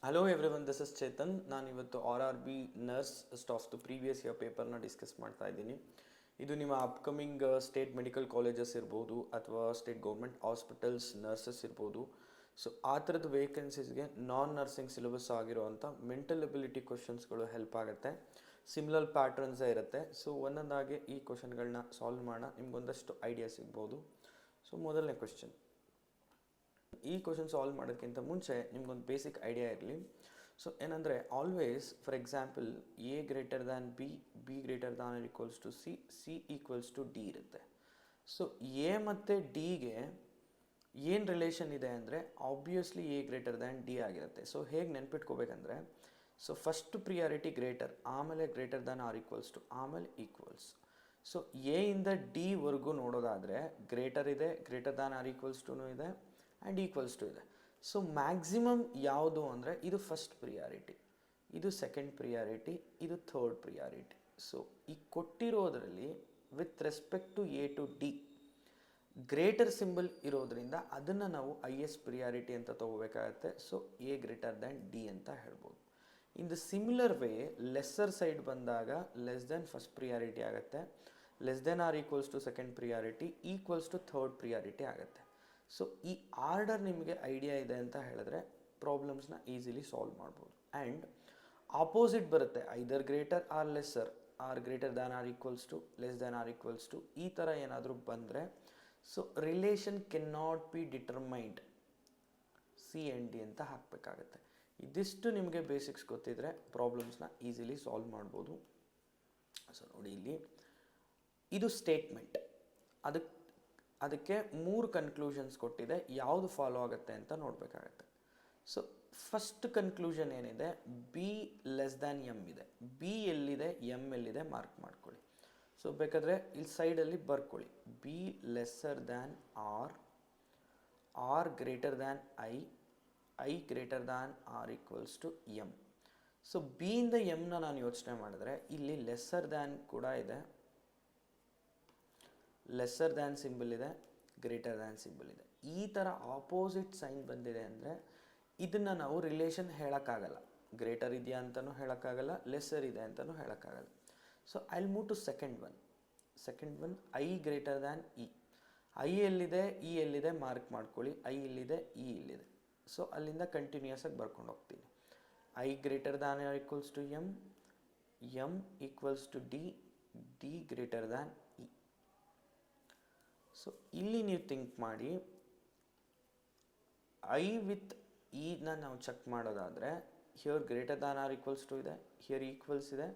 Hello everyone, this is Chetan. ನಾನು ಇವತ್ತು RRB nurse staff previous year ಪೇಪರ್ನ ಡಿಸ್ಕಸ್ ಮಾಡ್ತಾ ಇದ್ದೀನಿ. ಇದು ನಿಮ್ಮ ಅಪ್ಕಮಿಂಗ್ ಸ್ಟೇಟ್ ಮೆಡಿಕಲ್ ಕಾಲೇಜಸ್ ಇರ್ಬೋದು ಅಥವಾ ಸ್ಟೇಟ್ ಗೌರ್ಮೆಂಟ್ ಹಾಸ್ಪಿಟಲ್ಸ್ ನರ್ಸಸ್ ಇರ್ಬೋದು. ಸೊ ಆ ಥರದ ವೇಕೆನ್ಸೀಸ್ಗೆ ನಾನ್ ನರ್ಸಿಂಗ್ ಸಿಲೆಬಸ್ ಆಗಿರುವಂಥ ಮೆಂಟಲ್ ಎಬಿಲಿಟಿ ಕ್ವಶನ್ಸ್ಗಳು ಹೆಲ್ಪ್ ಆಗುತ್ತೆ. ಸಿಮಿಲರ್ ಪ್ಯಾಟ್ರನ್ಸೇ ಇರುತ್ತೆ. ಸೊ ಒಂದೊಂದಾಗಿ ಈ ಕ್ವಶನ್ಗಳನ್ನ ಸಾಲ್ವ್ ಮಾಡೋಣ, ನಿಮ್ಗೊಂದಷ್ಟು ಐಡಿಯಾ ಸಿಗ್ಬೋದು. ಸೊ ಮೊದಲನೇ ಕ್ವಶನ್. ಈ ಕ್ವಶನ್ ಸಾಲ್ವ್ ಮಾಡೋದಕ್ಕಿಂತ ಮುಂಚೆ ನಿಮ್ಗೊಂದು ಬೇಸಿಕ್ ಐಡಿಯಾ ಇರಲಿ. ಸೊ ಏನಂದರೆ, always for example A greater than B, B greater than R equals to C, C equals to D ಇರುತ್ತೆ. ಸೊ ಎ ಮತ್ತು ಡಿಗೆ ಏನು ರಿಲೇಷನ್ ಇದೆ ಅಂದರೆ obviously A greater than D ಆಗಿರುತ್ತೆ. ಸೊ ಹೇಗೆ ನೆನ್ಪಿಟ್ಕೋಬೇಕಂದ್ರೆ, ಸೊ ಫಸ್ಟ್ ಪ್ರಿಯಾರಿಟಿ ಗ್ರೇಟರ್, ಆಮೇಲೆ greater than R equals to, ಆಮೇಲೆ ಈಕ್ವಲ್ಸ್. ಸೊ ಎ ಇಂದ ಡಿ ವರೆಗೂ ನೋಡೋದಾದರೆ ಗ್ರೇಟರ್ ಇದೆ, ಗ್ರೇಟರ್ ದ್ಯಾನ್ ಆರ್ ಈಕ್ವಲ್ಸ್ ಟುನೂ ಇದೆ ಆ್ಯಂಡ್ ಈಕ್ವಲ್ಸ್ ಟು ಇದೆ. ಸೊ ಮ್ಯಾಕ್ಸಿಮಮ್ ಯಾವುದು ಅಂದರೆ ಇದು ಫಸ್ಟ್ ಪ್ರಿಯಾರಿಟಿ, ಇದು ಸೆಕೆಂಡ್ ಪ್ರಿಯಾರಿಟಿ, ಇದು ಥರ್ಡ್ ಪ್ರಿಯಾರಿಟಿ. ಸೊ ಈ ಕೊಟ್ಟಿರೋದರಲ್ಲಿ with respect to A to D greater symbol ಇರೋದ್ರಿಂದ ಅದನ್ನು ನಾವು ಹೈಯೆಸ್ಟ್ ಪ್ರಿಯಾರಿಟಿ ಅಂತ ತೊಗೋಬೇಕಾಗತ್ತೆ. So A greater than D ಅಂತ ಹೇಳ್ಬೋದು. In the similar way lesser side ಬಂದಾಗ ಲೆಸ್ ದೆನ್ ಫಸ್ಟ್ ಪ್ರಿಯಾರಿಟಿ ಆಗುತ್ತೆ, less than or equals to second priority, equals to third priority ಆಗುತ್ತೆ. ಸೊ ಈ ಆರ್ಡರ್ ನಿಮಗೆ ಐಡಿಯಾ ಇದೆ ಅಂತ ಹೇಳಿದ್ರೆ ಪ್ರಾಬ್ಲಮ್ಸ್ನ ಈಸಿಲಿ ಸಾಲ್ವ್ ಮಾಡ್ಬೋದು. ಆ್ಯಂಡ್ ಆಪೋಸಿಟ್ ಬರುತ್ತೆ, either greater or lesser, or greater than R equals to, less than R equals to, ಈ ಥರ ಏನಾದರೂ ಬಂದರೆ so relation can not be determined, C and D ಅಂತ ಹಾಕಬೇಕಾಗತ್ತೆ. ಇದಿಷ್ಟು ನಿಮಗೆ ಬೇಸಿಕ್ಸ್ ಗೊತ್ತಿದ್ರೆ ಪ್ರಾಬ್ಲಮ್ಸ್ನ ಈಸಿಲಿ ಸಾಲ್ವ್ ಮಾಡ್ಬೋದು. ಸೊ ನೋಡಿ, ಇಲ್ಲಿ ಇದು ಸ್ಟೇಟ್ಮೆಂಟ್, ಅದಕ್ಕೆ 3 ಕನ್ಕ್ಲೂಷನ್ಸ್ ಕೊಟ್ಟಿದೆ. ಯಾವುದು ಫಾಲೋ ಆಗುತ್ತೆ ಅಂತ ನೋಡಬೇಕಾಗತ್ತೆ. ಸೊ ಫಸ್ಟ್ ಕನ್ಕ್ಲೂಷನ್ ಏನಿದೆ, ಬಿ ಲೆಸ್ ದ್ಯಾನ್ ಎಮ್ ಇದೆ. ಬಿ ಎಲ್ಲಿದೆ, ಎಮ್ ಎಲ್ಲಿದೆ ಮಾರ್ಕ್ ಮಾಡ್ಕೊಳ್ಳಿ. ಸೊ ಬೇಕಾದರೆ ಇಲ್ಲಿ ಸೈಡಲ್ಲಿ ಬರ್ಕೊಳ್ಳಿ, B lesser than R, or greater than I greater than R equals to M. So ಬಿಯಿಂದ ಎಮ್ನ ನಾನು ಯೋಚನೆ ಮಾಡಿದ್ರೆ ಇಲ್ಲಿ ಲೆಸ್ಸರ್ ದ್ಯಾನ್ ಕೂಡ ಇದೆ, ಲೆಸ್ಸರ್ ದ್ಯಾನ್ ಸಿಂಬಲ್ ಇದೆ, ಗ್ರೇಟರ್ ದ್ಯಾನ್ ಸಿಂಬಲ್ ಇದೆ. ಈ ಥರ ಆಪೋಸಿಟ್ ಸೈನ್ ಬಂದಿದೆ ಅಂದರೆ ಇದನ್ನು ನಾವು ರಿಲೇಷನ್ ಹೇಳೋಕ್ಕಾಗಲ್ಲ. ಗ್ರೇಟರ್ ಇದೆಯಾ ಅಂತಲೂ ಹೇಳೋಕ್ಕಾಗಲ್ಲ, ಲೆಸ್ಸರ್ ಇದೆ ಅಂತಲೂ ಹೇಳೋಕ್ಕಾಗಲ್ಲ. So I will move to second one, I greater than E. I ಎಲ್ಲಿದೆ, ಇ ಎಲ್ಲಿದೆ ಮಾರ್ಕ್ ಮಾಡ್ಕೊಳ್ಳಿ. ಐ ಇಲ್ಲಿದೆ, ಇ ಇಲ್ಲಿದೆ. ಸೊ ಅಲ್ಲಿಂದ ಕಂಟಿನ್ಯೂಯಸ್ ಆಗಿ ಬರ್ಕೊಂಡು ಹೋಗ್ತೀನಿ. I greater than R equals to M, M equals to D, D greater than E. So ಇಲ್ಲಿ ನೀವು ಥಿಂಕ್ ಮಾಡಿ, ಐ ವಿತ್ ಇನ ನಾವು ಚೆಕ್ ಮಾಡೋದಾದರೆ here greater than R equals to ಇದೆ, ಹಿಯರ್ ಈಕ್ವಲ್ಸ್ ಇದೆ,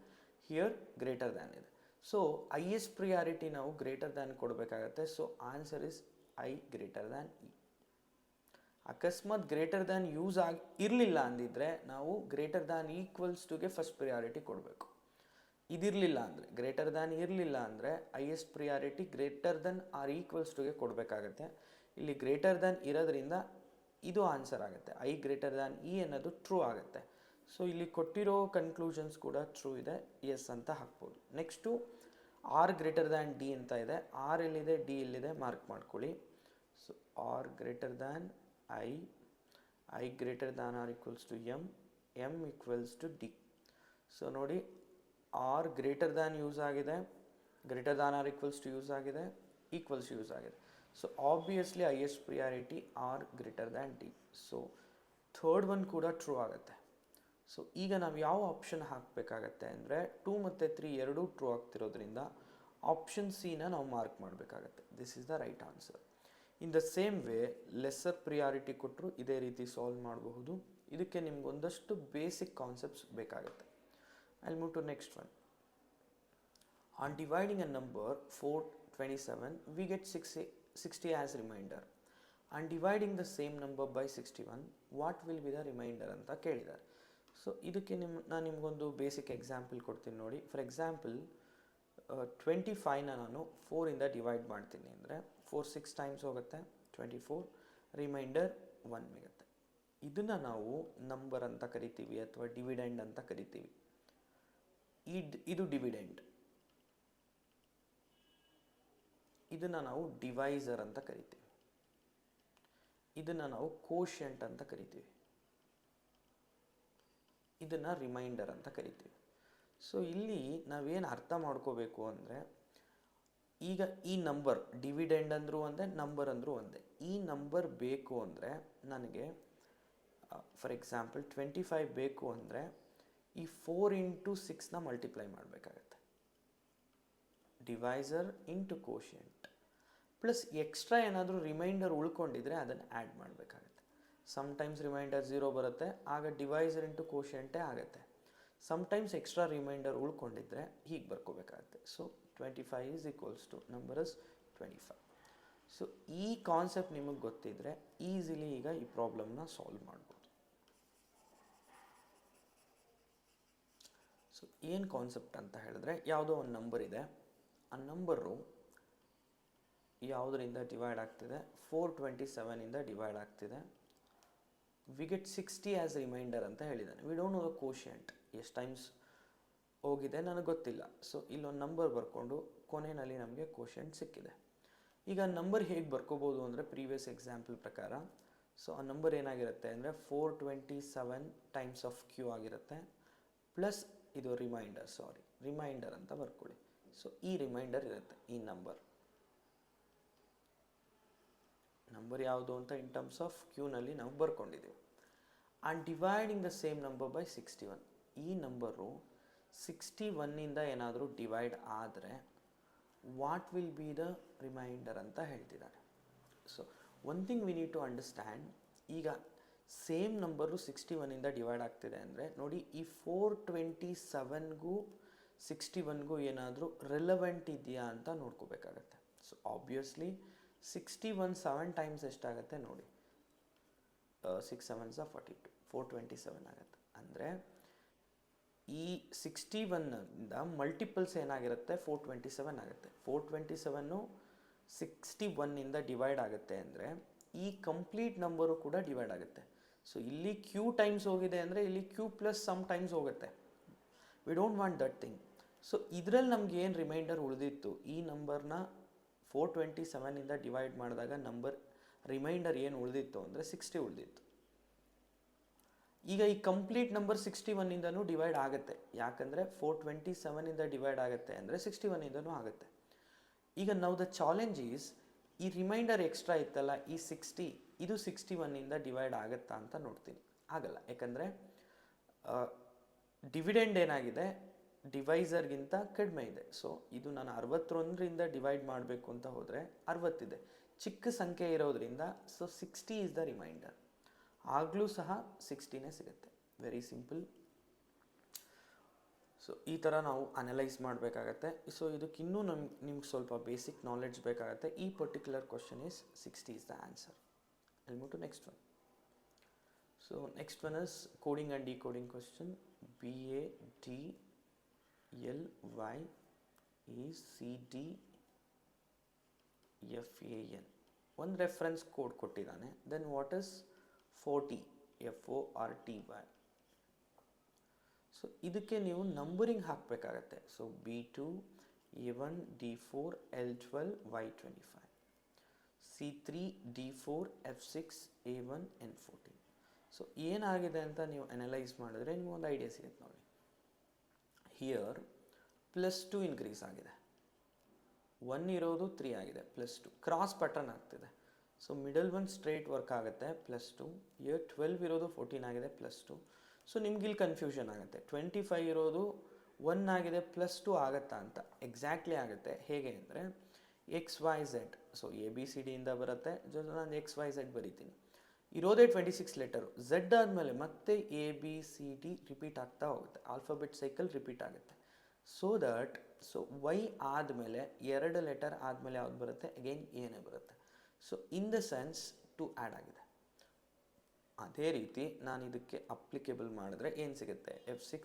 ಹಿಯರ್ ಗ್ರೇಟರ್ ದ್ಯಾನ್ ಇದೆ. So highest priority ನಾವು ಗ್ರೇಟರ್ ದ್ಯಾನ್ ಕೊಡಬೇಕಾಗತ್ತೆ. So answer is I greater than E. ಅಕಸ್ಮಾತ್ ಗ್ರೇಟರ್ ದ್ಯಾನ್ ಯೂಸ್ ಇರಲಿಲ್ಲ ಅಂದಿದ್ರೆ ನಾವು ಗ್ರೇಟರ್ ದ್ಯಾನ್ ಈಕ್ವಲ್ಸ್ ಟುಗೆ ಫಸ್ಟ್ ಪ್ರಿಯಾರಿಟಿ ಕೊಡಬೇಕು. ಇದಿರಲಿಲ್ಲ ಅಂದರೆ, ಗ್ರೇಟರ್ ದ್ಯಾನ್ ಇರಲಿಲ್ಲ ಅಂದರೆ highest priority greater than or equals ಟುಗೆ ಕೊಡಬೇಕಾಗತ್ತೆ. ಇಲ್ಲಿ ಗ್ರೇಟರ್ ದ್ಯಾನ್ ಇರೋದ್ರಿಂದ ಇದು ಆನ್ಸರ್ ಆಗುತ್ತೆ, ಐ ಗ್ರೇಟರ್ ದ್ಯಾನ್ ಇ ಅನ್ನೋದು ಟ್ರೂ ಆಗುತ್ತೆ. ಸೊ ಇಲ್ಲಿ ಕೊಟ್ಟಿರೋ ಕನ್ಕ್ಲೂಷನ್ಸ್ ಕೂಡ ಟ್ರೂ ಇದೆ, ಎಸ್ ಅಂತ ಹಾಕ್ಬೋದು. Next R greater than D ಅಂತ ಇದೆ. ಆರ್ ಎಲ್ಲಿದೆ, ಡಿ ಎಲ್ಲಿದೆ ಮಾರ್ಕ್ ಮಾಡ್ಕೊಳ್ಳಿ. So R greater than I greater than R equals to M, M equals to D. So ನೋಡಿ, ಆರ್ ಗ್ರೇಟರ್ ದ್ಯಾನ್ ಯೂಸ್ ಆಗಿದೆ, greater than R equals to use ಆಗಿದೆ, equals use ಆಗಿದೆ. So obviously highest priority R greater than D. So third one ಕೂಡ true ಆಗುತ್ತೆ. So ಈಗ ನಾವು ಯಾವ option ಹಾಕಬೇಕಾಗತ್ತೆ ಅಂದರೆ 2 ಮತ್ತು 3 ಎರಡೂ ಟ್ರೂ ಆಗ್ತಿರೋದ್ರಿಂದ ಆಪ್ಷನ್ ಸಿನ ನಾವು ಮಾರ್ಕ್ ಮಾಡಬೇಕಾಗತ್ತೆ. This is the right answer. In the same way lesser priority ಕೊಟ್ಟರು ಇದೇ ರೀತಿ ಸಾಲ್ವ್ ಮಾಡಬಹುದು. ಇದಕ್ಕೆ ನಿಮ್ಗೊಂದಷ್ಟು ಬೇಸಿಕ್ ಕಾನ್ಸೆಪ್ಟ್ಸ್ ಬೇಕಾಗುತ್ತೆ. I'll move to next one. On dividing a number 427, we get 60 as remainder. On dividing the same number by 61, what will be the remainder ಅಂತ ಕೇಳಿದ್ದಾರೆ. So ಇದಕ್ಕೆ ನಾನು ನಿಮಗೊಂದು ಬೇಸಿಕ್ ಎಕ್ಸಾಂಪಲ್ ಕೊಡ್ತೀನಿ ನೋಡಿ. ಫಾರ್ ಎಕ್ಸಾಂಪಲ್ 25ನ ನಾನು 4ಇಂದ divide ಮಾಡ್ತೀನಿ ಅಂದರೆ 4 6 ಟೈಮ್ಸ್ ಹೋಗುತ್ತೆ, 24, ರಿಮೈಂಡರ್ 1 ಮಿಗುತ್ತೆ. ಇದನ್ನು ನಾವು ನಂಬರ್ ಅಂತ ಕರಿತೀವಿ ಅಥವಾ ಡಿವಿಡೆಂಡ್ ಅಂತ ಕರಿತೀವಿ. ಇದು ಡಿವಿಡೆಂಡ್, ಇದನ್ನು ನಾವು ಡಿವೈಸರ್ ಅಂತ ಕರಿತೀವಿ. ಇದನ್ನು ನಾವು ಕೋಶಿಯಂಟ್ ಅಂತ ಕರಿತೀವಿ. ಇದನ್ನು ರಿಮೈಂಡರ್ ಅಂತ ಕರಿತೀವಿ. ಸೊ ಇಲ್ಲಿ ನಾವೇನು ಅರ್ಥ ಮಾಡ್ಕೋಬೇಕು ಅಂದರೆ, ಈಗ ಈ ನಂಬರ್ ಡಿವಿಡೆಂಡ್ ಅಂದರೂ ಒಂದೇ, ನಂಬರ್ ಅಂದರೂ ಒಂದೇ. ಈ ನಂಬರ್ ಬೇಕು ಅಂದರೆ ನನಗೆ ಫಾರ್ ಎಕ್ಸಾಂಪಲ್ 25 ಬೇಕು ಅಂದರೆ ಈ 4 ಇಂಟು 6ನ ಮಲ್ಟಿಪ್ಲೈ ಮಾಡಬೇಕಾಗತ್ತೆ, divisor into quotient, plus extra ಏನಾದರೂ ರಿಮೈಂಡರ್ ಉಳ್ಕೊಂಡಿದ್ರೆ ಅದನ್ನು ಆ್ಯಡ್ ಮಾಡಬೇಕಾಗತ್ತೆ. ಸಮ್ಟೈಮ್ಸ್ ರಿಮೈಂಡರ್ 0 ಬರುತ್ತೆ, ಆಗ ಡಿವೈಸರ್ ಇಂಟು ಕೋಶಿಯಂಟೇ ಆಗುತ್ತೆ. ಸಮ್ಟೈಮ್ಸ್ ಎಕ್ಸ್ಟ್ರಾ ರಿಮೈಂಡರ್ ಉಳ್ಕೊಂಡಿದ್ರೆ ಹೀಗೆ ಬರ್ಕೋಬೇಕಾಗತ್ತೆ. So 25 is equals to number is 25. So ಈ ಕಾನ್ಸೆಪ್ಟ್ ನಿಮಗೆ ಗೊತ್ತಿದ್ರೆ ಈಸಿಲಿ ಈಗ ಈ ಪ್ರಾಬ್ಲಮ್ನ ಸಾಲ್ವ್ ಮಾಡ್ಬೋದು. ಸೊ ಏನು ಕಾನ್ಸೆಪ್ಟ್ ಅಂತ ಹೇಳಿದ್ರೆ, ಯಾವುದೋ ಒಂದು ನಂಬರ್ ಇದೆ, ಆ ನಂಬರು ಯಾವುದರಿಂದ ಡಿವೈಡ್ ಆಗ್ತಿದೆ, 427ಇಂದ ಡಿವೈಡ್ ಆಗ್ತಿದೆ. ವಿ ಗೆಟ್ 60 ಆ್ಯಸ್ ರಿಮೈಂಡರ್ ಅಂತ ಹೇಳಿದ್ದಾನೆ. We don't know the quotient, ಎಷ್ಟು ಟೈಮ್ಸ್ ಹೋಗಿದೆ ನನಗೆ ಗೊತ್ತಿಲ್ಲ. ಸೊ ಇಲ್ಲೊಂದು ನಂಬರ್ ಬರ್ಕೊಂಡು ಕೊನೆಯಲ್ಲಿ ನಮಗೆ ಕೋಶಿಯಂಟ್ ಸಿಕ್ಕಿದೆ. ಈಗ ನಂಬರ್ ಹೇಗೆ ಬರ್ಕೋಬೋದು ಅಂದರೆ ಪ್ರೀವಿಯಸ್ ಎಕ್ಸಾಂಪಲ್ ಪ್ರಕಾರ, ಸೊ ಆ ನಂಬರ್ ಏನಾಗಿರುತ್ತೆ ಅಂದರೆ 427 ಟೈಮ್ಸ್ ಆಫ್ ಕ್ಯೂ ಆಗಿರುತ್ತೆ, ಪ್ಲಸ್ ಇದು ರಿಮೈಂಡರ್ ಅಂತ ಬರ್ಕೊಳ್ಳಿ. ಸೊ ಈ ರಿಮೈಂಡರ್ ಇರುತ್ತೆ, ಈ ನಂಬರ್ ಯಾವುದು ಅಂತ ಇನ್ ಟರ್ಮ್ಸ್ ಆಫ್ ಕ್ಯೂನಲ್ಲಿ ನಾವು ಬರ್ಕೊಂಡಿದ್ದೀವಿ. And dividing the same number by 61. ಈ ನಂಬರು 61ಇಂದ ಏನಾದರೂ ಡಿವೈಡ್ ಆದರೆ what will be the reminder ಅಂತ ಹೇಳ್ತಿದ್ದಾರೆ. So one thing we need to understand, ಈಗ ಸೇಮ್ ನಂಬರು 61ಇಂದ ಡಿವೈಡ್ ಆಗ್ತಿದೆ ಅಂದರೆ ನೋಡಿ, ಈ 427ಗೂ 61ಗೂ ಏನಾದರೂ ರಿಲೆವೆಂಟ್ ಇದೆಯಾ ಅಂತ ನೋಡ್ಕೋಬೇಕಾಗತ್ತೆ. ಸೊ ಆಬ್ವಿಯಸ್ಲಿ 61 7 ಟೈಮ್ಸ್ ಎಷ್ಟಾಗುತ್ತೆ ನೋಡಿ, 6 7s 42, 427 ಆಗುತ್ತೆ. ಅಂದರೆ ಈ 61ಇಂದ ಮಲ್ಟಿಪಲ್ಸ್ ಏನಾಗಿರುತ್ತೆ, 427 ಆಗುತ್ತೆ. 427 61ಇಂದ ಡಿವೈಡ್ ಆಗುತ್ತೆ ಅಂದರೆ ಈ ಕಂಪ್ಲೀಟ್ ನಂಬರು ಕೂಡ ಡಿವೈಡ್ ಆಗುತ್ತೆ. ಸೊ ಇಲ್ಲಿ ಕ್ಯೂ ಟೈಮ್ಸ್ ಹೋಗಿದೆ ಅಂದರೆ ಇಲ್ಲಿ ಕ್ಯೂ ಪ್ಲಸ್ ಸಮ್ ಟೈಮ್ಸ್ ಹೋಗುತ್ತೆ. We don't want that thing. So ಇದರಲ್ಲಿ ನಮ್ಗೆ ಏನು ರಿಮೈಂಡರ್ ಉಳಿದಿತ್ತು, ಈ ನಂಬರ್ನ 427ಇಂದ ಡಿವೈಡ್ ಮಾಡಿದಾಗ ರಿಮೈಂಡರ್ ಏನು ಉಳಿದಿತ್ತು ಅಂದರೆ 60 ಉಳಿದಿತ್ತು. ಈಗ ಈ ಕಂಪ್ಲೀಟ್ ನಂಬರ್ 61ಇಂದನೂ ಡಿವೈಡ್ ಆಗುತ್ತೆ, ಯಾಕಂದರೆ 427ಇಂದ ಡಿವೈಡ್ ಆಗುತ್ತೆ ಅಂದರೆ 61ಇಂದನೂ ಆಗುತ್ತೆ. ಈಗ ನಾವು ದ ಚಾಲೆಂಜ್ ಈಸ್, ಈ ರಿಮೈಂಡರ್ ಎಕ್ಸ್ಟ್ರಾ ಇತ್ತಲ್ಲ, ಈ 60 ಇದು 61ಇಂದ ಡಿವೈಡ್ ಆಗುತ್ತಾ ಅಂತ ನೋಡ್ತೀನಿ. ಆಗಲ್ಲ, ಯಾಕಂದರೆ ಡಿವಿಡೆಂಡ್ ಏನಾಗಿದೆ ಡಿವೈಸರ್ಗಿಂತ ಕಡಿಮೆ ಇದೆ. ಸೊ ಇದು ನಾನು 61ರಿಂದ ಡಿವೈಡ್ ಮಾಡಬೇಕು ಅಂತ ಹೋದರೆ 60 ಇದೆ, ಚಿಕ್ಕ ಸಂಖ್ಯೆ ಇರೋದ್ರಿಂದ ಸೊ 60 ಈಸ್ ದ ರಿಮೈಂಡರ್. ಆಗಲೂ ಸಹ 60ನೇ ಸಿಗುತ್ತೆ. Very simple. ಸೊ ಈ ಥರ ನಾವು ಅನಲೈಸ್ ಮಾಡಬೇಕಾಗತ್ತೆ. ಸೊ ಇದಕ್ಕಿನ್ನೂ ನಿಮ್ಗೆ ಸ್ವಲ್ಪ ಬೇಸಿಕ್ ನಾಲೆಡ್ಜ್ ಬೇಕಾಗತ್ತೆ. ಈ particular question is 60 is the answer. I'll move to next one. So next one is coding and decoding question. BADLY is CDFAN. One reference code ಕೊಟ್ಟಿದ್ದಾನೆ. Then what is 40 FORTY? So ಇದಕ್ಕೆ ನೀವು numbering ಹಾಕಬೇಕಾಗತ್ತೆ. So B2 A1 D4 L12 Y25, C3 D4 F6 A1 N14. So ಏನಾಗಿದೆ ಅಂತ ನೀವು analyse ಮಾಡಿದ್ರೆ ನಿಮಗೊಂದು idea ಸಿಗುತ್ತೆ ನೋಡಿ. ಹಿಯರ್ +2 ಇನ್ಕ್ರೀಸ್ ಆಗಿದೆ, 1 ಇರೋದು 3 ಆಗಿದೆ, +2 ಕ್ರಾಸ್ ಪ್ಯಾಟರ್ನ್ ಆಗ್ತಿದೆ. So middle one straight work ಆಗುತ್ತೆ, +2. ಇಯರ್ 12 ಇರೋದು 14 ಆಗಿದೆ, +2. ಸೊ ನಿಮ್ಗೆ ಇಲ್ಲಿ ಕನ್ಫ್ಯೂಷನ್ ಆಗುತ್ತೆ, 25 ಇರೋದು 1 ಆಗಿದೆ, +2 ಆಗುತ್ತಾ ಅಂತ. ಎಕ್ಸಾಕ್ಟ್ಲಿ ಆಗುತ್ತೆ. ಹೇಗೆ ಅಂದರೆ XYZ, ಸೊ ABCDಯಿಂದ ಬರುತ್ತೆ, ನಾನು XYZ ಬರಿತೀನಿ. ಇರೋದೇ 26 ಲೆಟರು. Z ಆದಮೇಲೆ ಮತ್ತೆ ABCD ರಿಪೀಟ್ ಆಗ್ತಾ ಹೋಗುತ್ತೆ, ಆಲ್ಫಾಬೆಟ್ ಸೈಕಲ್ ರಿಪೀಟ್ ಆಗುತ್ತೆ. ಸೊ Y ಆದಮೇಲೆ 2 ಲೆಟರ್ ಆದಮೇಲೆ ಯಾವ್ದು ಬರುತ್ತೆ, ಅಗೈನ್ ಏನೇ ಬರುತ್ತೆ. So in the sense 2 add ಆಗಿದೆ. ಅದೇ ರೀತಿ ನಾನು ಇದಕ್ಕೆ ಅಪ್ಲಿಕೇಬಲ್ ಮಾಡಿದ್ರೆ ಏನು ಸಿಗುತ್ತೆ, F6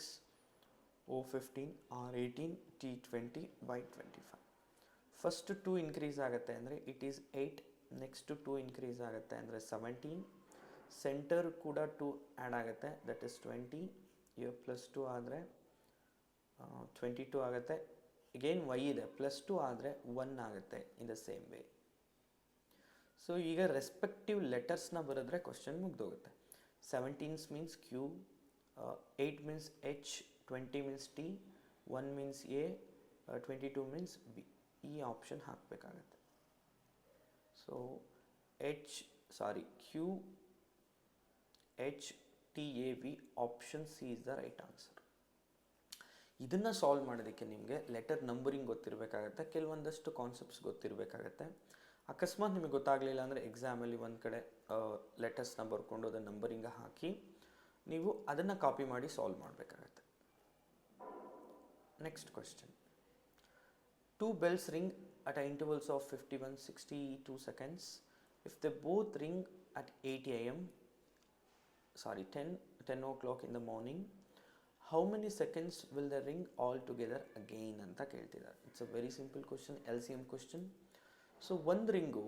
O15 R18 T20 Y25. First 2 increase ಆಗುತ್ತೆ ಅಂದರೆ ಇಟ್ ಈಸ್ 8. ನೆಕ್ಸ್ಟ್ 2 ಇನ್ಕ್ರೀಸ್ ಆಗುತ್ತೆ ಅಂದರೆ 17. ಸೆಂಟರ್ ಕೂಡ 2 ಆ್ಯಡ್ ಆಗುತ್ತೆ, ದಟ್ ಇಸ್ 20. ಇಯರ್ +2 ಆದರೆ 22 ಆಗುತ್ತೆ. ಅಗೈನ್ Y ಇದೆ, +2 ಆದರೆ 1 ಆಗುತ್ತೆ. In the same way. So ಈಗ ರೆಸ್ಪೆಕ್ಟಿವ್ ಲೆಟರ್ಸ್ನ ಬರೆದ್ರೆ question ಮುಗ್ದೋಗುತ್ತೆ. 17 means Q, 8 means H, 20 means T, 1 means A, 22 means B. ಈ ಆಪ್ಷನ್ ಹಾಕಬೇಕಾಗತ್ತೆ. So Q H T A V option C is the right answer. ಇದನ್ನು solve ಮಾಡೋದಕ್ಕೆ ನಿಮಗೆ letter numbering ಗೊತ್ತಿರಬೇಕಾಗತ್ತೆ, ಕೆಲವೊಂದಷ್ಟು concepts ಗೊತ್ತಿರಬೇಕಾಗತ್ತೆ. ಅಕಸ್ಮಾತ್ ನಿಮಗೆ ಗೊತ್ತಾಗಲಿಲ್ಲ ಅಂದರೆ ಎಕ್ಸಾಮಲ್ಲಿ ಒಂದು ಕಡೆ ಲೆಟರ್ಸ್ನ ಬರ್ಕೊಂಡು ಅದನ್ನು ನಂಬರಿಂಗ ಹಾಕಿ ನೀವು ಅದನ್ನು ಕಾಪಿ ಮಾಡಿ ಸಾಲ್ವ್ ಮಾಡಬೇಕಾಗತ್ತೆ. Next question. 2 bells ring at intervals of 51-62 seconds. If they both ring at 10 o'clock in the morning, how many seconds will they ring all together again ಅಂತ ಕೇಳ್ತಿದ್ದಾರೆ. It's a very simple question, LCM question. So ಒಂದು ring,